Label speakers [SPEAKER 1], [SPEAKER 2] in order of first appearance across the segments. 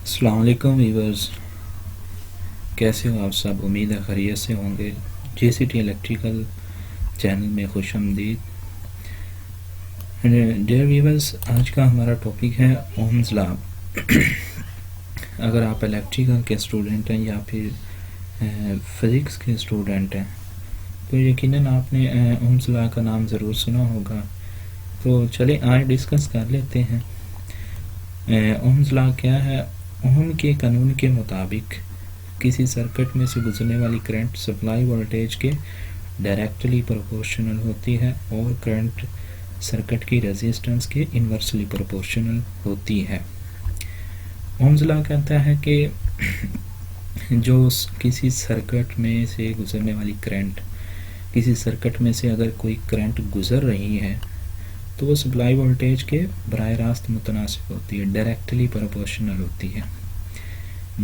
[SPEAKER 1] अस्सलाम वालेकुम वीवर्स, कैसे हो आप सब। उम्मीद है खैरियत से होंगे। JCT इलेक्ट्रिकल चैनल में खुश आमदीद। डियर वीवर्स, आज का हमारा टॉपिक है ओम्स लॉ। अगर आप इलेक्ट्रिकल के स्टूडेंट हैं या फिर फिज़िक्स के स्टूडेंट हैं तो यकीनन आपने ओम्स लॉ का नाम ज़रूर सुना होगा। तो चलिए आज डिस्कस कर लेते हैं। ओम्स लॉ क्या है। ओम के कानून के मुताबिक किसी सर्किट में से गुजरने वाली करंट सप्लाई वोल्टेज के डायरेक्टली प्रोपोर्शनल होती है और करंट सर्किट की रेजिस्टेंस के इन्वर्सली प्रोपोर्शनल होती है। ओम्स लॉ कहता है कि जो किसी सर्किट में से गुजरने वाली करंट, किसी सर्किट में से अगर कोई करंट गुजर रही है तो वो सप्लाई वोल्टेज के बराह रास्त मुतनासिब होती है, डायरेक्टली प्रोपोर्शनल होती है।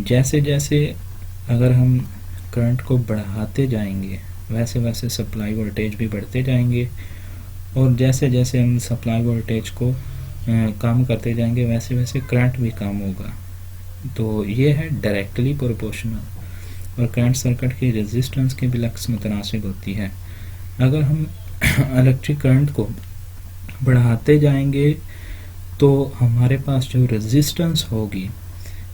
[SPEAKER 1] जैसे जैसे अगर हम करंट को बढ़ाते जाएंगे वैसे वैसे सप्लाई वोल्टेज भी बढ़ते जाएंगे, और जैसे जैसे हम सप्लाई वोल्टेज को कम करते जाएंगे वैसे वैसे करंट भी कम होगा। तो ये है डायरेक्टली प्रोपोर्शनल। और करंट सर्किट की रेजिस्टेंस के बिलक्स मुतनासिब होती है। अगर हम इलेक्ट्रिक करंट को बढ़ाते जाएंगे तो हमारे पास जो रेजिस्टेंस होगी,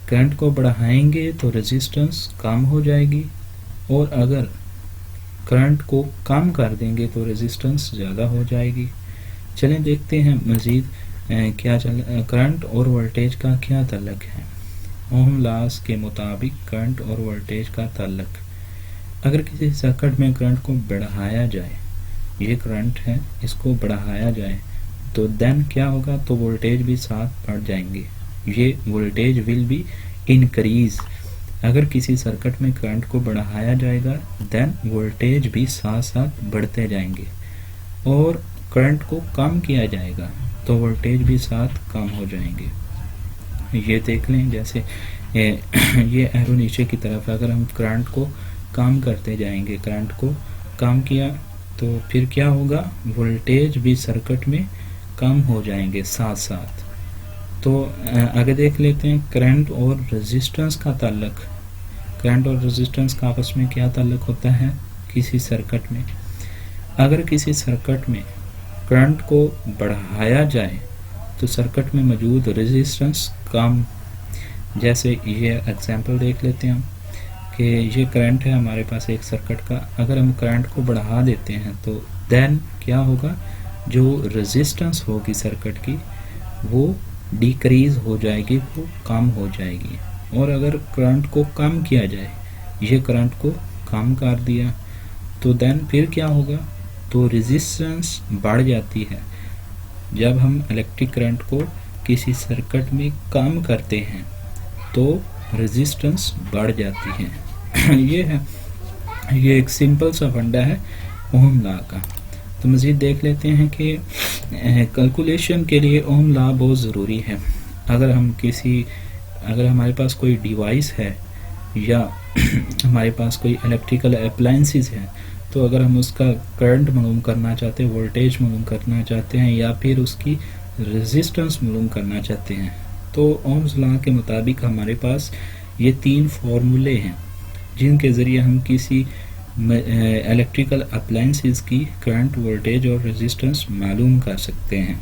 [SPEAKER 1] करंट को बढ़ाएंगे तो रेजिस्टेंस कम हो जाएगी, और अगर करंट को कम कर देंगे तो रेजिस्टेंस ज़्यादा हो जाएगी। चलें देखते हैं मज़ीद करंट और वोल्टेज का क्या ताल्लुक है। ओम लॉस के मुताबिक करंट और वोल्टेज का ताल्लुक, अगर किसी सर्किट में करंट को बढ़ाया जाए, ये करंट है इसको बढ़ाया जाए तो देन क्या होगा, तो वोल्टेज भी साथ बढ़ जाएंगे। ये वोल्टेज विल बी इंक्रीज। अगर किसी सर्किट में करंट को बढ़ाया जाएगा देन वोल्टेज भी साथ साथ बढ़ते जाएंगे, और करंट को कम किया जाएगा तो वोल्टेज भी साथ कम हो जाएंगे। ये देख लें, जैसे ये एरो नीचे की तरफ, अगर हम करंट को कम करते जाएंगे, करंट को कम किया तो फिर क्या होगा, वोल्टेज भी सर्किट में कम हो जाएंगे साथ साथ। तो आगे देख लेते हैं करंट और रेजिस्टेंस का ताल्लुक। करंट और रेजिस्टेंस का आपस में क्या ताल्लुक होता है किसी सर्किट में। अगर किसी सर्किट में करंट को बढ़ाया जाए तो सर्किट में मौजूद रेजिस्टेंस कम, जैसे ये एग्जांपल देख लेते हैं हम कि ये करंट है हमारे पास एक सर्किट का। अगर हम करंट को बढ़ा देते हैं तो देन क्या होगा, जो रेजिस्टेंस होगी सर्किट की वो डिक्रीज हो जाएगी, वो कम हो जाएगी। और अगर करंट को कम किया जाए, ये करंट को कम कर दिया तो देन फिर क्या होगा, तो रेजिस्टेंस बढ़ जाती है। जब हम इलेक्ट्रिक करंट को किसी सर्किट में कम करते हैं तो रेजिस्टेंस बढ़ जाती है। ये एक सिंपल सा फंडा है ओम लॉ का। तो मज़ीद देख लेते हैं कि कैलकुलेशन के लिए ओम लॉ बहुत ज़रूरी है। अगर हमारे पास कोई डिवाइस है या हमारे पास कोई इलेक्ट्रिकल अप्लायंसेस है, तो अगर हम उसका करंट मालूम करना चाहते हैं, वोल्टेज मालूम करना चाहते हैं या फिर उसकी रेजिस्टेंस मालूम करना चाहते हैं, तो ओम्स लॉ के मुताबिक हमारे पास ये 3 फार्मूले हैं जिनके ज़रिए हम किसी इलेक्ट्रिकल अप्लायंसेस की करंट, वोल्टेज और रेजिस्टेंस मालूम कर सकते हैं।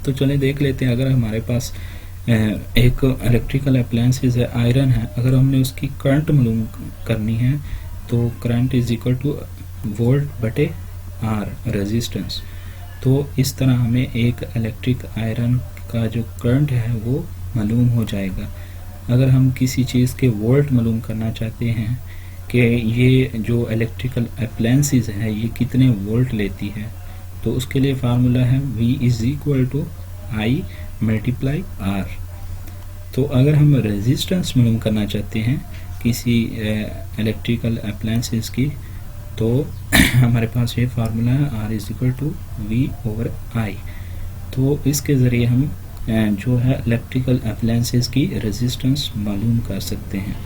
[SPEAKER 1] तो चलें देख लेते हैं। अगर हमारे पास एक इलेक्ट्रिकल अप्लायंसेस है, आयरन है, अगर हमने उसकी करंट मालूम करनी है तो current is equal two volt बटे आर रेजिस्टेंस। तो इस तरह हमें एक इलेक्ट्रिक आयरन का जो करंट है वो मालूम हो जाएगा। अगर हम किसी चीज़ के वोल्ट मालूम करना चाहते हैं कि ये जो इलेक्ट्रिकल अप्लायंसेस है ये कितने वोल्ट लेती है, तो उसके लिए फार्मूला है V is equal to I multiply R. तो अगर हम रेजिस्टेंस मालूम करना चाहते हैं किसी इलेक्ट्रिकल अप्लायंसेस की, तो हमारे पास ये फार्मूला है R is equal to V over I. तो इसके ज़रिए हम जो है इलेक्ट्रिकल अप्लायंसेस की रेजिस्टेंस मालूम कर सकते हैं।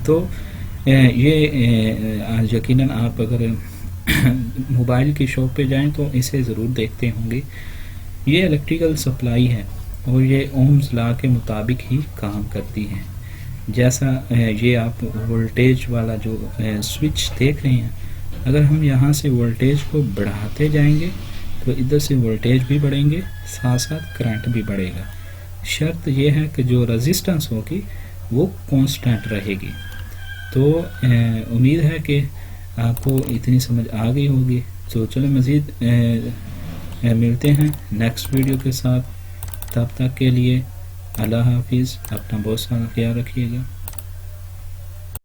[SPEAKER 1] तो ये यकीनन आप अगर मोबाइल की शॉप पे जाएं तो इसे ज़रूर देखते होंगे। ये इलेक्ट्रिकल सप्लाई है और ये ओम्स लॉ के मुताबिक ही काम करती हैं। जैसा ये आप वोल्टेज वाला जो स्विच देख रहे हैं, अगर हम यहाँ से वोल्टेज को बढ़ाते जाएंगे तो इधर से वोल्टेज भी बढ़ेंगे, साथ साथ करंट भी बढ़ेगा। शर्त यह है कि जो रेजिस्टेंस होगी वो कांस्टेंट रहेगी। तो उम्मीद है कि आपको इतनी समझ आ गई होगी। तो चलो मज़ीद मिलते हैं नेक्स्ट वीडियो के साथ। तब तक के लिए अल्लाह हाफिज़, अपना बहुत सारा ख्याल रखिएगा।